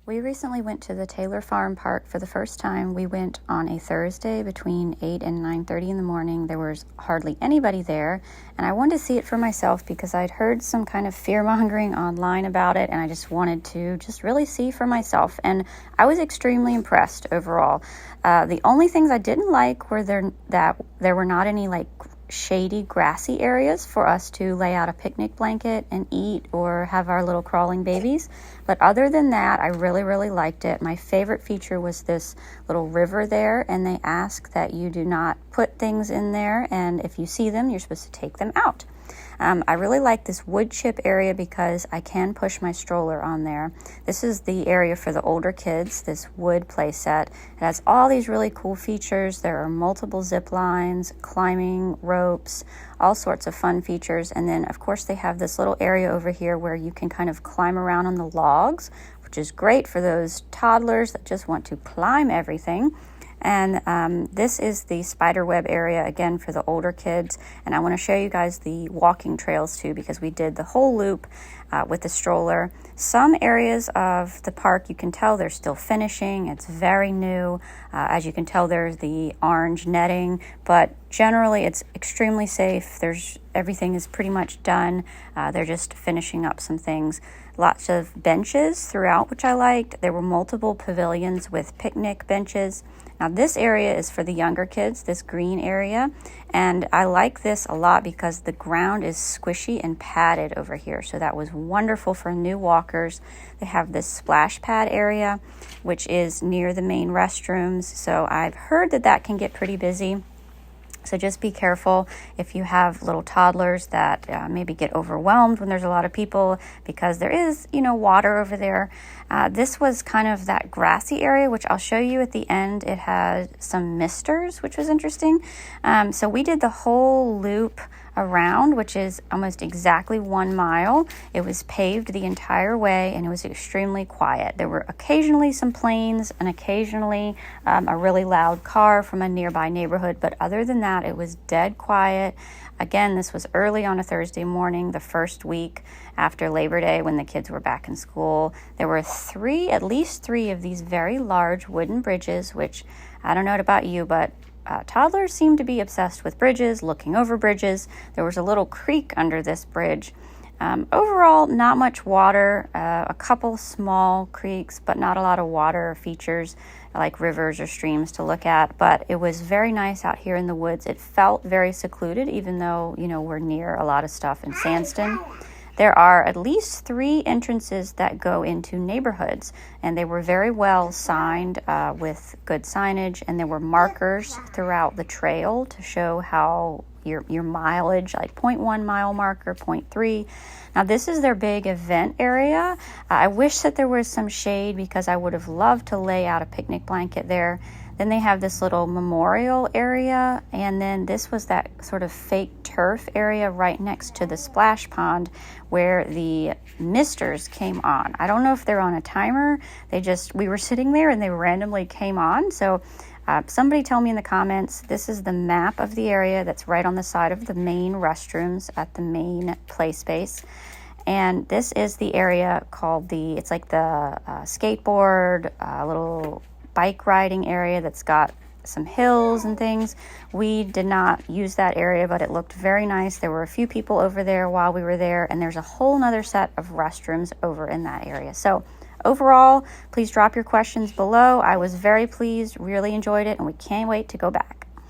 We recently went to the Taylor Farm Park for the first time. We went on a Thursday between 8 and 9:30 in the morning. There was hardly anybody there, and I wanted to see it for myself because I'd heard some kind of fear-mongering online about it, and I just wanted to just really see for myself, and I was extremely impressed overall. The only things I didn't like were that there were not any shady, grassy areas for us to lay out a picnic blanket and eat or have our little crawling babies. But other than that, I really, really liked it. My favorite feature was this little river there, and they ask that you do not put things in there, and if you see them, you're supposed to take them out. I really like this wood chip area because I can push my stroller on there. This is the area for the older kids, this wood play set. It has all these really cool features. There are multiple zip lines, climbing ropes, all sorts of fun features. And then, of course, they have this little area over here where you can kind of climb around on the logs, which is great for those toddlers that just want to climb everything. And this is the spider web area, again, for the older kids. And I want to show you guys the walking trails, too, because we did the whole loop with the stroller. Some areas of the park, you can tell they're still finishing. It's very new. As you can tell, there's the orange netting, but generally it's extremely safe. Everything is pretty much done. They're just finishing up some things. Lots of benches throughout, which I liked. There were multiple pavilions with picnic benches. Now this area is for the younger kids, this green area, and I like this a lot because the ground is squishy and padded over here, so that was wonderful for new walkers. They have this splash pad area, which is near the main restrooms, so I've heard that can get pretty busy. So just be careful if you have little toddlers that maybe get overwhelmed when there's a lot of people because there is, water over there. This was kind of that grassy area, which I'll show you at the end. It had some misters, which was interesting. So we did the whole loop around, which is almost exactly 1 mile. It was paved the entire way, and it was extremely quiet. There were occasionally some planes and occasionally a really loud car from a nearby neighborhood, but other than that, it was dead quiet. Again, this was early on a Thursday morning, the first week after Labor Day when the kids were back in school. There were at least three of these very large wooden bridges, which I don't know about you, but toddlers seem to be obsessed with bridges, looking over bridges. There was a little creek under this bridge. Overall, not much water, a couple small creeks, but not a lot of water features like rivers or streams to look at. But it was very nice out here in the woods. It felt very secluded, even though, we're near a lot of stuff in Sandston. There are at least 3 entrances that go into neighborhoods, and they were very well signed with good signage, and there were markers throughout the trail to show how your mileage, like 0.1 mile marker, 0.3. Now this is their big event area. I wish that there was some shade because I would have loved to lay out a picnic blanket there. Then they have this little memorial area, and then this was that sort of fake turf area right next to the splash pond where the misters came on. I don't know if they're on a timer. We were sitting there and they randomly came on. So somebody tell me in the comments. This is the map of the area that's right on the side of the main restrooms at the main play space. And this is the area called it's like the skateboard, little bike riding area that's got some hills and things. We did not use that area, but it looked very nice. There were a few people over there while we were there, and there's a whole nother set of restrooms over in that area. So overall, please drop your questions below. I was very pleased, really enjoyed it, and we can't wait to go back.